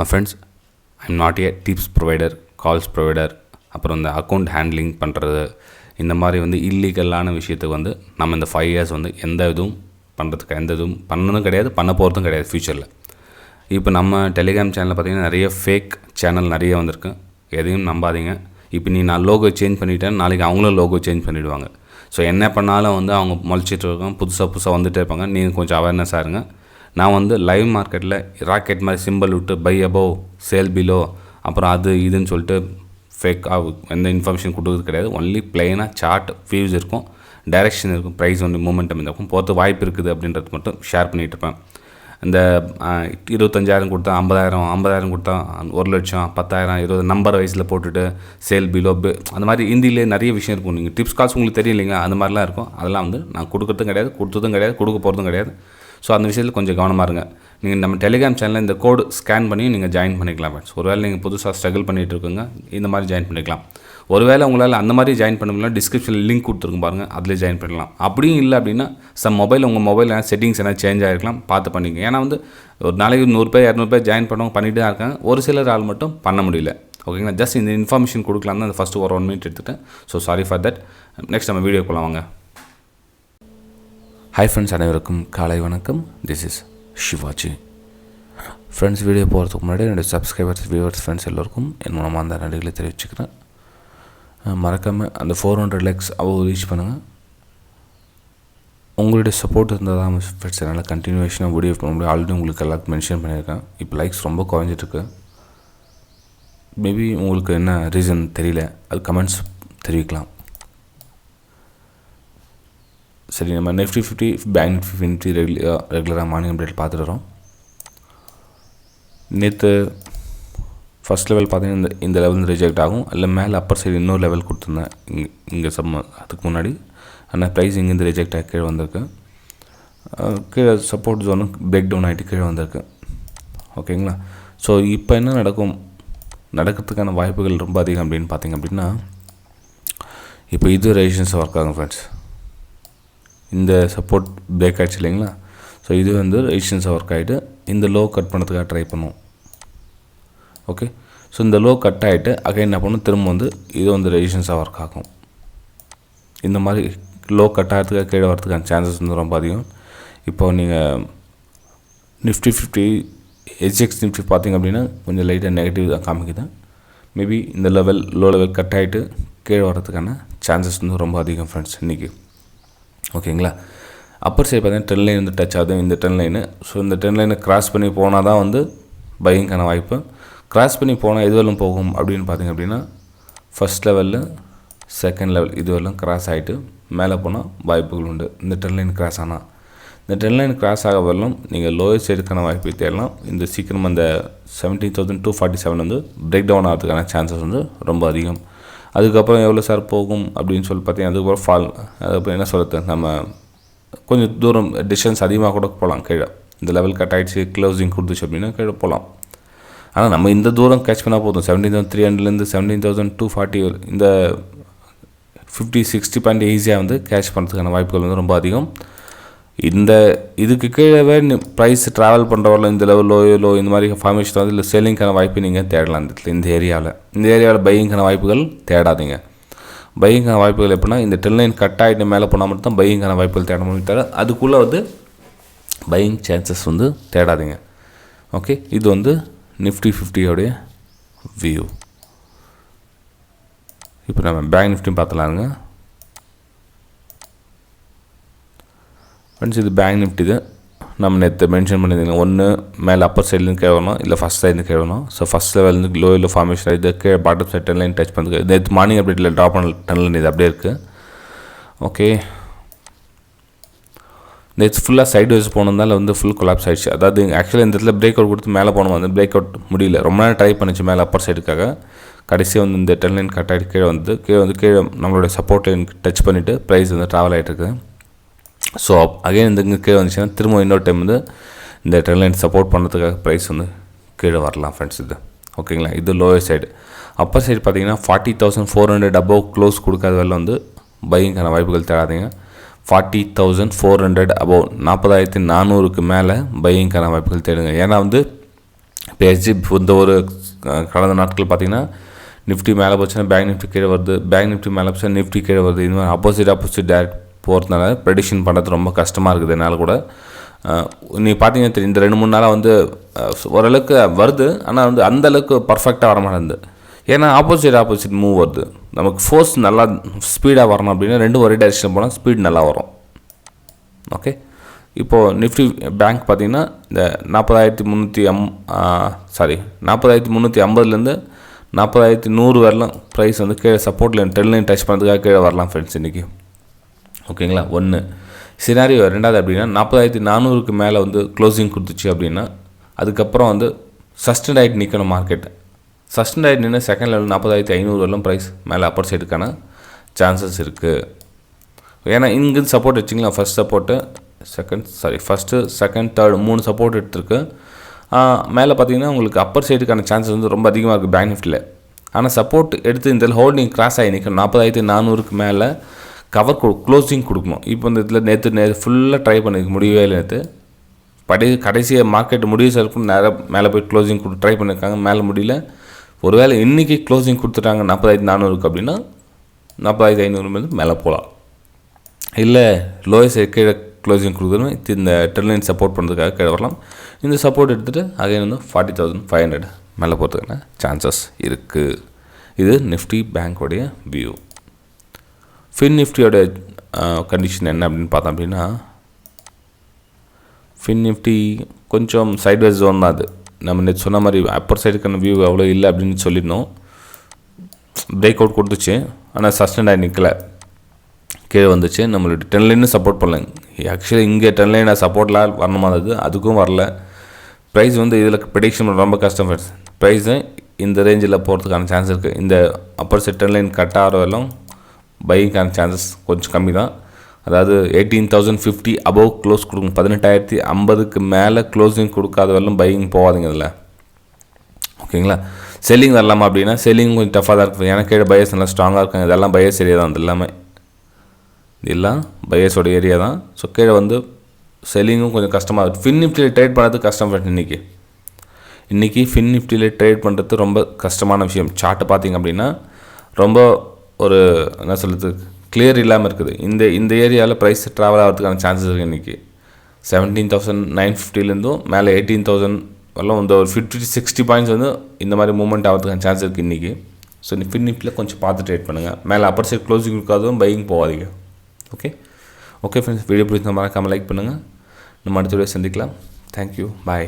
Friends, I'm not a tips provider, calls provider, அப்புறம் இந்த account handling பண்ணுறது, இந்த மாதிரி வந்து இல்லீகலான விஷயத்துக்கு வந்து நம்ம இந்த 5 இயர்ஸ் வந்து எந்த இதுவும் பண்ணுறதுக்கு எந்த இதுவும் பண்ணதும் கிடையாது, பண்ண போகிறதும் கிடையாது ஃப்யூச்சரில். இப்போ நம்ம டெலிகிராம் சேனலில் பார்த்திங்கன்னா நிறைய ஃபேக் சேனல் நிறைய வந்திருக்கு. எதையும் நம்பாதீங்க. இப்போ நான் லோகோ சேஞ்ச் பண்ணிவிட்டேன், நாளைக்கு அவங்களும் லோகோ சேஞ்ச் பண்ணிவிடுவாங்க. ஸோ என்ன பண்ணாலும் வந்து அவங்க முளைச்சிட்டு இருக்காங்க, புதுசாக வந்துகிட்டே இருப்பாங்க. நீங்கள் கொஞ்சம் அவேர்னஸாக இருங்க. நான் வந்து லைவ் மார்க்கெட்டில் ராக்கெட் மாதிரி சிம்பிள் விட்டு பை அபோவ் சேல் பிலோ அப்புறம் அது இதுன்னு சொல்லிட்டு ஃபேக்காக எந்த இன்ஃபர்மேஷன் கொடுக்குறது கிடையாது. ஒன்லி பிளெயினாக சார்ட் வியூஸ் இருக்கும், டைரெக்ஷன் இருக்கும், ப்ரைஸ் ஒன்று மூமெண்டம் இருக்கும், போகிறது வாய்ப்பு இருக்குது அப்படின்றது மட்டும் ஷேர் பண்ணிகிட்டு இருப்பேன். இந்த 25,000 கொடுத்தா 50,000 கொடுத்தா 1,00,000, 10,000, 20 நம்பர் வயசில் போட்டுட்டு சேல் பிலோ அந்த மாதிரி ஹிந்திலே நிறைய விஷயம் இருக்கும். நீங்கள் டிப்ஸ் கால்ஸ் உங்களுக்கு தெரியும் இல்லைங்க, அந்த மாதிரிலாம் இருக்கும். அதெல்லாம் வந்து நான் கொடுக்குறதும் கிடையாது, கொடுத்ததும் கிடையாது, கொடுக்க போகிறதும் கிடையாது. ஸோ அந்த விஷயத்தில் கொஞ்சம் கவனமாக இருங்க. நீங்கள் நம்ம டெலிகிராம் சேனலில் இந்த கோடு ஸ்கேன் பண்ணி நீங்கள் ஜாயின் பண்ணிக்கலாம் ஃப்ரெண்ட்ஸ். ஒருவேளை நீங்கள் புதுசாக ஸ்ட்ரகிள் பண்ணிகிட்டு இருக்குங்க, இந்த மாதிரி ஜாயின் பண்ணிக்கலாம். ஒருவேளை உங்களால் அந்த மாதிரி ஜாயின் பண்ண முடியல, டிஸ்கிரிப்ஷனில் லிங்க் கொடுத்துருக்கும் பாருங்கள், அதில் ஜாயின் பண்ணலாம். அப்படியும் இல்லை அப்படின்னா உங்கள் மொபைல் செட்டிங்ஸ் என்ன சேஞ்ச் ஆகிருக்கலாம், பார்த்து பண்ணிங்க. ஏன்னா வந்து ஒரு நாளைக்கு 100 பேர் 200 பேர் ஜாயின் பண்ணவங்க பண்ணிட்டு தான் இருக்காங்க. ஒரு சிலர் ஆள் மட்டும் பண்ண முடியல. ஓகேங்களா, ஜஸ்ட் இந்த இன்ஃபர்மேஷன் கொடுக்கலாம் தான் அந்த ஃபஸ்ட்டு ஒரு 1 மினிட் எடுத்துகிட்டேன். So sorry for that. Next நம்ம வீடியோ போகலாம் வாங்க. ஹாய் ஃப்ரெண்ட்ஸ், அனைவருக்கும் காலை வணக்கம். This is Sivaji. Friends, video போகிறதுக்கு முன்னாடி என்னுடைய சப்ஸ்கிரைபர்ஸ், வியூவர்ஸ், ஃப்ரெண்ட்ஸ் எல்லோருக்கும் என் மூலமாக அந்த நன்றிகளை தெரிவிச்சுக்கிறேன். மறக்காமல் அந்த 400 லைக்ஸ் ரீச் பண்ணுங்கள். உங்களுடைய சப்போர்ட் இருந்தால் தான் ஃப்ரெண்ட்ஸ் என்னால் கண்டினியூஷனாக வீடியோ பண்ண முடியும். ஆல்ரெடி உங்களுக்கு எல்லாருக்கும் மென்ஷன் பண்ணியிருக்கேன். இப்போ லைக்ஸ் ரொம்ப குறைஞ்சிட்ருக்கு. மேபி உங்களுக்கு என்ன ரீசன் தெரியல, அது கமெண்ட்ஸ் தெரிவிக்கலாம். சரி, நம்ம Nifty 50, பேங்க் நிஃப்டி ரெகுலராக மார்னிங் அப்டேட் பார்த்துட்டு வரோம். நேற்று ஃபஸ்ட் லெவல் பார்த்தீங்கன்னா இந்த லெவல் ரிஜெக்ட் ஆகும், இல்லை மேலே அப்பர் சைடு இன்னொரு லெவல் கொடுத்துருந்தேன் இங்கே அதுக்கு முன்னாடி. ஆனால் ப்ரைஸ் இங்கேருந்து ரிஜெக்ட் ஆகி கீழே வந்திருக்கு. கீழே சப்போர்ட் ஜோனு பிரேக் டவுன் ஆகிட்டு கீழே வந்திருக்கு. ஓகேங்களா. ஸோ இப்போ என்ன நடக்கிறதுக்கான வாய்ப்புகள் ரொம்ப அதிகம் அப்படின்னு பார்த்தீங்க அப்படின்னா, இப்போ இது ரெசிஸ்டன்ஸ் ஒர்க் ஆகும் ஃப்ரெண்ட்ஸ். இந்த சப்போர்ட் பிரேக் ஆகிடுச்சு இல்லைங்களா. ஸோ இது வந்து ரெசிஸ்டன்ஸாக ஒர்க் ஆகிட்டு இந்த லோ கட் பண்ணுறதுக்காக ட்ரை பண்ணுவோம். ஓகே, ஸோ இந்த லோ கட் ஆகிட்டு அகைன் என்ன பண்ணணும், திரும்ப வந்து இது வந்து ரெசிஸ்டன்ஸாக ஒர்க் ஆகும். இந்த மாதிரி லோ கட் ஆகிறதுக்காக கீழே வரதுக்கான சான்சஸ் வந்து ரொம்ப அதிகம். இப்போ நீங்கள் Nifty 50 HX Nifty பார்த்திங்க அப்படின்னா கொஞ்சம் லைட்டாக நெகட்டிவ் தான் காமிக்குது. மேபி இந்த லோ லெவல் கட் ஆகிட்டு கீழே வரதுக்கான சான்சஸ் வந்து ரொம்ப அதிகம் ஃப்ரெண்ட்ஸ் இன்றைக்கி. ஓகேங்களா. அப்பர் சைடு பார்த்தீங்கன்னா ட்ரெண்ட் லைன் வந்து டச் ஆகுது, இந்த ட்ரெண்ட் லைனு. ஸோ இந்த ட்ரெண்ட் லைனை கிராஸ் பண்ணி போனால் தான் வந்து பையிங்கான வாய்ப்பு. கிராஸ் பண்ணி போனால் எதுவரையும் போகும் அப்படின்னு பார்த்திங்க அப்படின்னா, ஃபஸ்ட் லெவலில் செகண்ட் லெவல் இதுவரையும் கிராஸ் ஆகிட்டு மேலே போனால் வாய்ப்புகள் உண்டு. இந்த ட்ரெண்ட் லைன் கிராஸ் ஆனால், இந்த ட்ரெண்ட் லைன் கிராஸ் ஆக வரலும் நீங்கள் லோயர் சைடுக்கான வாய்ப்பு தேடலாம். இந்த சீக்கிரம் அந்த 17,247 வந்து பிரேக் டவுன் ஆகிறதுக்கான சான்சஸ் வந்து ரொம்ப அதிகம். அதுக்கப்புறம் எவ்வளோ சார் போகும் அப்படின்னு சொல்லி பார்த்தீங்கன்னா, அதுக்கப்புறம் ஃபால். அதுக்கப்புறம் என்ன சொல்கிறது, நம்ம கொஞ்சம் தூரம் டிஸ்டன்ஸ் அதிகமாக கூட போகலாம் கீழே. இந்த லெவல் கட் ஆகிடுச்சு, க்ளோசிங் கொடுத்துச்சு அப்படின்னா கீழே போகலாம். ஆனால் நம்ம இந்த தூரம் கேட்ச் பண்ணால் போதும். 17,300லேருந்து 17,240 இந்த 50-60 பாயிண்ட் ஈஸியாக வந்து கேட்ச் பண்ணுறதுக்கான வாய்ப்புகள் வந்து ரொம்ப அதிகம். இதுக்கு கீழே ப்ரைஸ் ட்ராவல் பண்ணுறவரில் இந்த லெவல் லோ இந்த மாதிரி ஃபார்மேஷன் வந்து இல்லை செல்லிங்கான வாய்ப்பு நீங்கள் தேடலாம். இந்த ஏரியாவில் பையிங்கான வாய்ப்புகள் தேடாதீங்க. பையிங்கான வாய்ப்புகள் எப்படின்னா, இந்த ட்ரெண்ட் லைன் கட் ஆகிட்டு மேலே போனால் மட்டும் தான் பையிங்கான வாய்ப்புகள் தேட முடியும், தவிர அதுக்குள்ளே வந்து பையிங் சான்சஸ் வந்து தேடாதீங்க. ஓகே, இது வந்து Nifty 50 வியூ. இப்போ நம்ம பேங்க் நிஃப்டி பார்த்துலாங்க ஃப்ரெண்ட்ஸ். இது பேங்க் நிஃப்டி தான் நம்ம நேற்று மென்ஷன் பண்ணியிருந்தீங்க. ஒன்று மேலே அப்பர் சைட்லேருந்து கீழே வரணும், இல்லை ஃபஸ்ட் சைட்லேருந்து கீழே வரணும். ஸோ ஃபஸ்ட் லெவல்லேருந்து லோயில் ஃபார்மேஷன் ஆகிது, கீழே bottom side trend line touch பண்ணுறது. நேற்று மார்னிங் அப்டேட்டில் ட்ராப் பண்ண ட்ரெண்ட் லைன் இது அப்படியே இருக்குது. ஓகே, நேற்று ஃபுல்லாக சைடு வைஸ் போனதால் வந்து ஃபுல் கொலாப்ஸ் ஆகிடுச்சு. அதாவது ஆக்சுவலாக இந்த இடத்துல பிரேக் அவுட் கொடுத்து மேலே போனோம், அந்த பிரேக் அவுட் முடியல. ரொம்ப நேரம் ட்ரை பண்ணிச்சு மேலே அப்பர் சைடுக்காக. கடைசியாக வந்து இந்த ட்ரெண்ட் லைன் கட் ஆகிட்டு கீழே நம்மளுடைய சப்போர்ட் லைன் டச் பண்ணிவிட்டு ப்ரைஸ் வந்து ட்ராவல் ஆகிட்டு இருக்குது. ஸோ அகைன் இந்த இங்கே கீழே வந்துச்சுன்னா திரும்ப இன்னொரு டைம் வந்து இந்த ட்ரெண்ட் லைன் சப்போர்ட் பண்ணுறதுக்காக ப்ரைஸ் வந்து கீழே வரலாம் ஃப்ரெண்ட்ஸ். இது ஓகேங்களா. இது லோயர் சைடு. அப்பர் சைடு பார்த்தீங்கன்னா 40,400 அபவ் க்ளோஸ் கொடுக்காத வேலை வந்து பையிங்கான வாய்ப்புகள் தேடாதீங்க. 40,400 அபவ் 40,400க்கு மேலே பையிங்கான வாய்ப்புகள் தேடுங்க. ஏன்னா வந்து பேசி இந்த ஒரு கடந்த நாட்கள் பார்த்திங்கன்னா நிஃப்டி மேலே போச்சுன்னா பேங்க் நிஃப்டி கீழே வருது, பேங்க் நிஃப்டி மேலே போச்சுன்னா நிஃப்டி கீழே வருது. இது மாதிரி ஆப்போசிட் டேரக்ட் போகிறதுனால ப்ரெடிக்ஷன் பண்ணுறது ரொம்ப கஷ்டமாக இருக்குது. என்னால் கூட நீங்கள் பார்த்தீங்கன்னா தெரியும், இந்த 2-3 நாளாக வந்து ஓரளவுக்கு வருது, ஆனால் வந்து அந்தளவுக்கு பர்ஃபெக்டாக வர மாட்டேங்குது. ஏன்னா ஆப்போசிட் மூவ் வருது. நமக்கு ஃபோர்ஸ் நல்லா ஸ்பீடாக வரணும் அப்படின்னா ரெண்டும் ஒரே டைரெக்ஷனில் போனால் ஸ்பீட் நல்லா வரும். ஓகே, இப்போது நிஃப்டி பேங்க் பார்த்திங்கன்னா இந்த 40,350லேருந்து 40,100 வரலாம் ப்ரைஸ் வந்து கீழே சப்போர்ட்டில் ட்ரெண்ட் லைன் டச் பண்ணுறதுக்காக கீழே வரலாம் ஃப்ரெண்ட்ஸ் இன்றைக்கி. ஓகேங்களா, ஒன்று சினாரியோ. ரெண்டாவது அப்படின்னா 40,400க்கு மேலே வந்து க்ளோசிங் கொடுத்துச்சு அப்படின்னா அதுக்கப்புறம் வந்து சஸ்டெண்ட் ஆகிட்டு நிற்கணும் மார்க்கெட்டு. சஸ்டெண்ட் ஆகிட்டு நின்று செகண்ட் லெவல் 40,500 வரலாம் ப்ரைஸ் மேலே அப்பர் சைடுக்கான சான்சஸ் இருக்குது. ஏன்னா இங்கேருந்து சப்போர்ட் வச்சிங்களா, ஃபஸ்ட்டு, செகண்ட், தேர்ட் 3 சப்போர்ட் எடுத்துருக்கு. மேலே பார்த்தீங்கன்னா உங்களுக்கு அப்பர் சைடுக்கான சான்சஸ் வந்து ரொம்ப அதிகமாக இருக்குது பேங்க் நிஃப்டியில். ஆனால் சப்போர்ட் எடுத்து இந்த ஹோல்டிங் கிராஸ் ஆகி நிற்கணும். 40,400க்கு மேலே க்ளோசிங் கொடுக்கணும். இப்போ இந்த இதில் நேற்று ஃபுல்லாக ட்ரை பண்ணிக்க முடியவே இல்லை. நேற்று கடைசியாக மார்க்கெட் முடிவு இருக்கும் நேரம் மேலே போய் க்ளோசிங் ட்ரை பண்ணியிருக்காங்க, மேலே முடியல. ஒருவேளை இன்றைக்கி க்ளோசிங் கொடுத்துட்டாங்க 40,400க்கு அப்படின்னா 40,500 மேலே போகலாம். இல்லை லோயஸ்ட் கீழே க்ளோசிங் கொடுக்கணும், இந்த ட்ரெண்ட் லைன் சப்போர்ட் பண்ணுறதுக்காக கீழே வரலாம். இந்த சப்போர்ட் எடுத்துகிட்டு அகைன் வந்து 40,500 மேலே போகிறதுக்கான சான்சஸ் இருக்குது. இது நிஃப்டி பேங்க்கோடைய வியூ. ஃபின் நிஃப்டியோட கண்டிஷன் என்ன அப்படின்னு பார்த்தோம் அப்படின்னா, ஃபின் நிஃப்டி கொஞ்சம் சைட்வேஸ் ஜோன் தான். அது நம்ம நேற்று சொன்ன மாதிரி அப்பர் சைடுக்கான வியூ அவ்வளோ இல்லை அப்படின்னு சொல்லியிருந்தோம். பிரேக் அவுட் கொடுத்துச்சு, ஆனால் சஸ்டெண்ட் ஆகி நிற்கலை, கீழே வந்துச்சு. நம்மளுடைய ட்ரெண்ட் லைன்னு சப்போர்ட் பண்ணலைங்க. ஆக்சுவலி இங்கே ட்ரெண்ட் லைனாக சப்போர்ட்லாம் வரணுமானது, அதுக்கும் வரல. ப்ரைஸ் வந்து இதில் ப்ரெடிக்ஷன் ரொம்ப கஷ்டம் ஃப்ரெண்ட்ஸ். ப்ரைஸு இந்த ரேஞ்சில் போகிறதுக்கான சான்ஸ் இருக்குது. இந்த upper side trend line cut ஆகிறவெல்லாம் பைக்கான சான்சஸ் கொஞ்சம் கம்மி தான். அதாவது 18,050 அபவ் க்ளோஸ் கொடுக்கும். 18,050க்கு மேலே க்ளோசிங் கொடுக்காத வரலும் பையிங் போகாதுங்க இதில். ஓகேங்களா, செல்லிங் வரலாமா அப்படின்னா செல்லிங் கொஞ்சம் டஃபாக தான் இருக்குது. ஏன்னா கீழே பையர்ஸ் நல்லா ஸ்ட்ராங்காக இருக்காங்க. இதெல்லாம் பையர்ஸ் ஏரியா தான், அது எல்லாமே இதெல்லாம் பையர்ஸோட ஏரியா தான். ஸோ கீழே வந்து செல்லிங்கும் கொஞ்சம் கஷ்டமாக இருக்குது. ஃபின் நிஃப்டியில் ட்ரேட் பண்ணுறது கஷ்டம் ஃப்ரெண்ட். இன்றைக்கி ஃபின் நிஃப்டியில் ட்ரேட் பண்ணுறது ரொம்ப கஷ்டமான விஷயம். சார்ட்டு பார்த்திங்க அப்படின்னா ரொம்ப ஒரு என்ன சொல்கிறது, கிளியர் இல்லாமல் இருக்குது. இந்த ஏரியாவில் ப்ரைஸ் ட்ராவல் ஆகிறதுக்கான சான்சஸ் இருக்குது. இன்றைக்கி 17,950லேருந்தும் மேலே 18,000 வரலாம் வந்து ஒரு 50-60 பாயிண்ட்ஸ் வந்து இந்த மாதிரி மூவ்மெண்ட் ஆகிறதுக்கான சான்ஸ் இருக்குது இன்றைக்கி. ஸோ ஃபின் நிஃப்டியில் கொஞ்சம் பார்த்து ட்ரேட் பண்ணுங்கள். மேலே அப்பர் சைட் க்ளோசிங் இருக்காதும் பையிங் போகாதீங்க. ஓகே ஃப்ரெண்ட்ஸ், வீடியோ பிடிச்ச மறக்காமல் லைக் பண்ணுங்கள். நம்ம அடுத்த வீடியோ சந்திக்கலாம். தேங்க்யூ, பாய்.